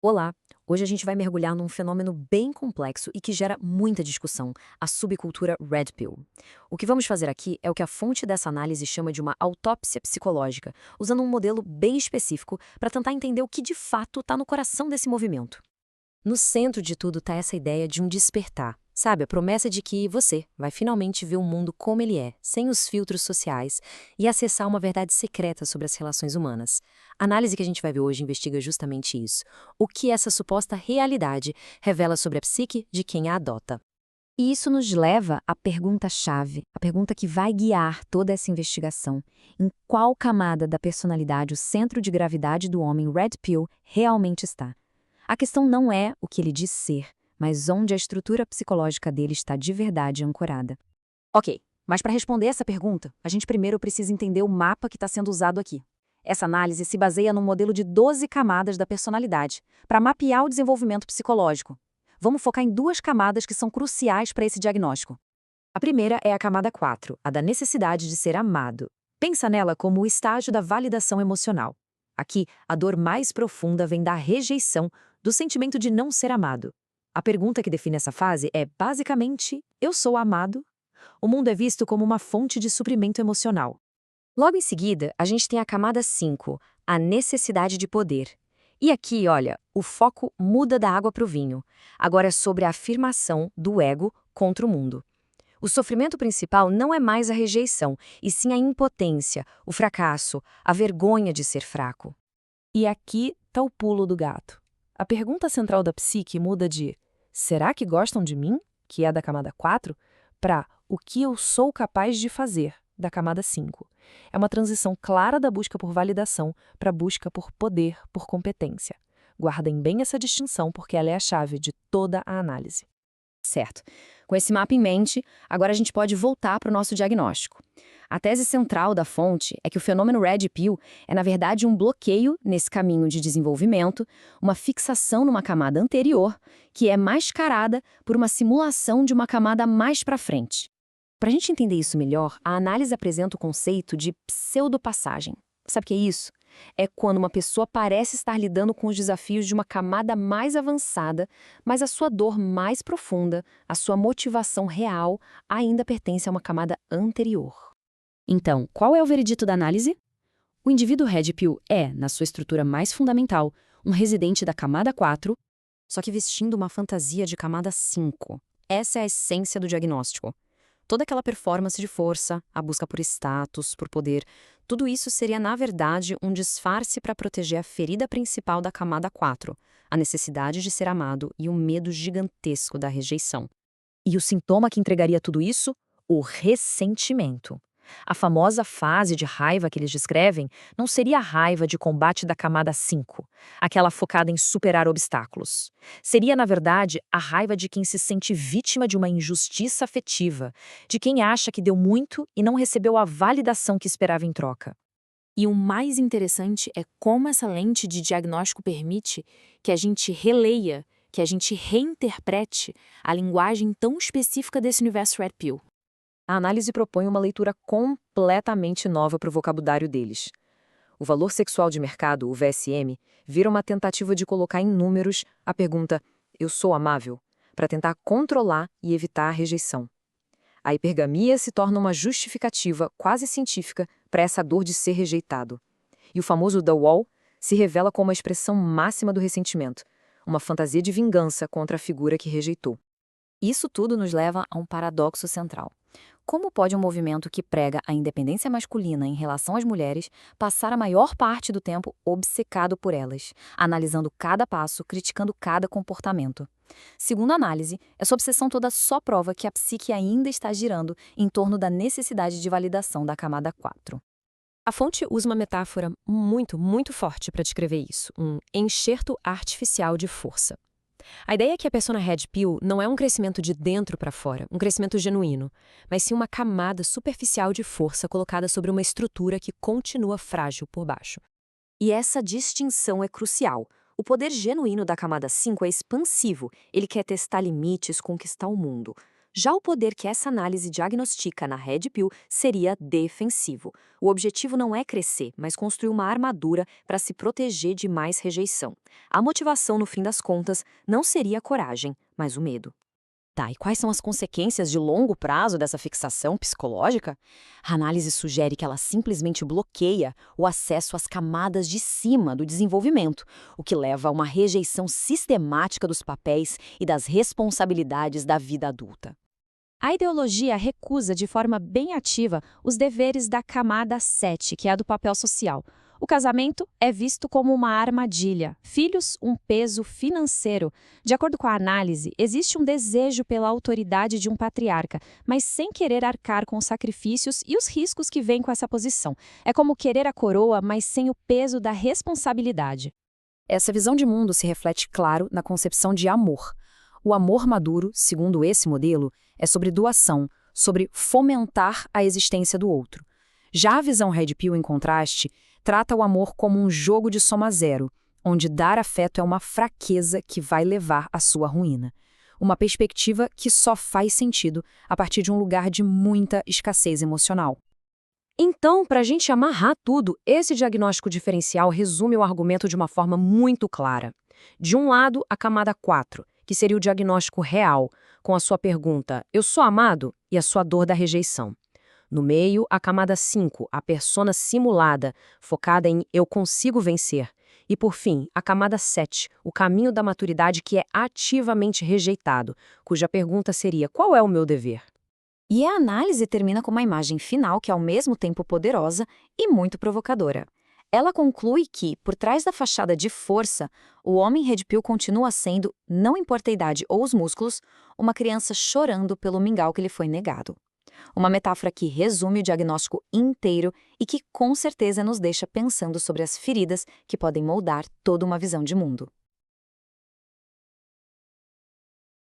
Olá! Hoje a gente vai mergulhar num fenômeno bem complexo e que gera muita discussão, a subcultura Red Pill. O que vamos fazer aqui é o que a fonte dessa análise chama de uma autópsia psicológica, usando um modelo bem específico para tentar entender o que de fato está no coração desse movimento. No centro de tudo está essa ideia de um despertar, sabe? A promessa de que você vai finalmente ver o mundo como ele é, sem os filtros sociais, e acessar uma verdade secreta sobre as relações humanas. A análise que a gente vai ver hoje investiga justamente isso. O que essa suposta realidade revela sobre a psique de quem a adota. E isso nos leva à pergunta-chave, a pergunta que vai guiar toda essa investigação. Em qual camada da personalidade o centro de gravidade do homem Red Pill realmente está? A questão não é o que ele diz ser, mas onde a estrutura psicológica dele está de verdade ancorada. Ok, mas para responder essa pergunta, a gente primeiro precisa entender o mapa que está sendo usado aqui. Essa análise se baseia num modelo de 12 camadas da personalidade, para mapear o desenvolvimento psicológico. Vamos focar em duas camadas que são cruciais para esse diagnóstico. A primeira é a camada 4, a da necessidade de ser amado. Pensa nela como o estágio da validação emocional. Aqui, a dor mais profunda vem da rejeição, do sentimento de não ser amado. A pergunta que define essa fase é, basicamente, eu sou amado? O mundo é visto como uma fonte de suprimento emocional. Logo em seguida, a gente tem a camada 5, a necessidade de poder. E aqui, olha, o foco muda da água para o vinho. Agora é sobre a afirmação do ego contra o mundo. O sofrimento principal não é mais a rejeição, e sim a impotência, o fracasso, a vergonha de ser fraco. E aqui está o pulo do gato. A pergunta central da psique muda de será que gostam de mim, que é da camada 4, para o que eu sou capaz de fazer, da camada 5. É uma transição clara da busca por validação para a busca por poder, por competência. Guardem bem essa distinção porque ela é a chave de toda a análise. Certo. Com esse mapa em mente, agora a gente pode voltar para o nosso diagnóstico. A tese central da fonte é que o fenômeno Red Pill é, na verdade, um bloqueio nesse caminho de desenvolvimento, uma fixação numa camada anterior, que é mascarada por uma simulação de uma camada mais para frente. Para a gente entender isso melhor, a análise apresenta o conceito de pseudopassagem. Sabe o que é isso? É quando uma pessoa parece estar lidando com os desafios de uma camada mais avançada, mas a sua dor mais profunda, a sua motivação real, ainda pertence a uma camada anterior. Então, qual é o veredito da análise? O indivíduo Red Pill é, na sua estrutura mais fundamental, um residente da camada 4, só que vestindo uma fantasia de camada 5. Essa é a essência do diagnóstico. Toda aquela performance de força, a busca por status, por poder, tudo isso seria, na verdade, um disfarce para proteger a ferida principal da camada 4, a necessidade de ser amado e o medo gigantesco da rejeição. E o sintoma que entregaria tudo isso? O ressentimento. A famosa fase de raiva que eles descrevem não seria a raiva de combate da camada 5, aquela focada em superar obstáculos. Seria, na verdade, a raiva de quem se sente vítima de uma injustiça afetiva, de quem acha que deu muito e não recebeu a validação que esperava em troca. E o mais interessante é como essa lente de diagnóstico permite que a gente releia, que a gente reinterprete a linguagem tão específica desse universo Red Pill. A análise propõe uma leitura completamente nova para o vocabulário deles. O valor sexual de mercado, o VSM, vira uma tentativa de colocar em números a pergunta "eu sou amável?", para tentar controlar e evitar a rejeição. A hipergamia se torna uma justificativa quase científica para essa dor de ser rejeitado. E o famoso The Wall se revela como a expressão máxima do ressentimento, uma fantasia de vingança contra a figura que rejeitou. Isso tudo nos leva a um paradoxo central. Como pode um movimento que prega a independência masculina em relação às mulheres passar a maior parte do tempo obcecado por elas, analisando cada passo, criticando cada comportamento? Segundo a análise, essa obsessão toda só prova que a psique ainda está girando em torno da necessidade de validação da camada 4. A fonte usa uma metáfora muito forte para descrever isso, um enxerto artificial de força. A ideia é que a persona Red Pill não é um crescimento de dentro para fora, um crescimento genuíno, mas sim uma camada superficial de força colocada sobre uma estrutura que continua frágil por baixo. E essa distinção é crucial. O poder genuíno da camada 5 é expansivo, ele quer testar limites, conquistar o mundo. Já o poder que essa análise diagnostica na Red Pill seria defensivo. O objetivo não é crescer, mas construir uma armadura para se proteger de mais rejeição. A motivação, no fim das contas, não seria a coragem, mas o medo. Tá, e quais são as consequências de longo prazo dessa fixação psicológica? A análise sugere que ela simplesmente bloqueia o acesso às camadas de cima do desenvolvimento, o que leva a uma rejeição sistemática dos papéis e das responsabilidades da vida adulta. A ideologia recusa de forma bem ativa os deveres da camada 7, que é a do papel social. O casamento é visto como uma armadilha, filhos um peso financeiro. De acordo com a análise, existe um desejo pela autoridade de um patriarca, mas sem querer arcar com os sacrifícios e os riscos que vêm com essa posição. É como querer a coroa, mas sem o peso da responsabilidade. Essa visão de mundo se reflete, claro, na concepção de amor. O amor maduro, segundo esse modelo, é sobre doação, sobre fomentar a existência do outro. Já a visão Red Pill, em contraste, trata o amor como um jogo de soma zero, onde dar afeto é uma fraqueza que vai levar à sua ruína. Uma perspectiva que só faz sentido a partir de um lugar de muita escassez emocional. Então, para a gente amarrar tudo, esse diagnóstico diferencial resume o argumento de uma forma muito clara. De um lado, a camada 4, que seria o diagnóstico real, com a sua pergunta, eu sou amado? E a sua dor da rejeição. No meio, a camada 5, a persona simulada, focada em eu consigo vencer. E por fim, a camada 7, o caminho da maturidade que é ativamente rejeitado, cuja pergunta seria qual é o meu dever? E a análise termina com uma imagem final que é ao mesmo tempo poderosa e muito provocadora. Ela conclui que, por trás da fachada de força, o homem Red Pill continua sendo, não importa a idade ou os músculos, uma criança chorando pelo mingau que lhe foi negado. Uma metáfora que resume o diagnóstico inteiro e que com certeza nos deixa pensando sobre as feridas que podem moldar toda uma visão de mundo.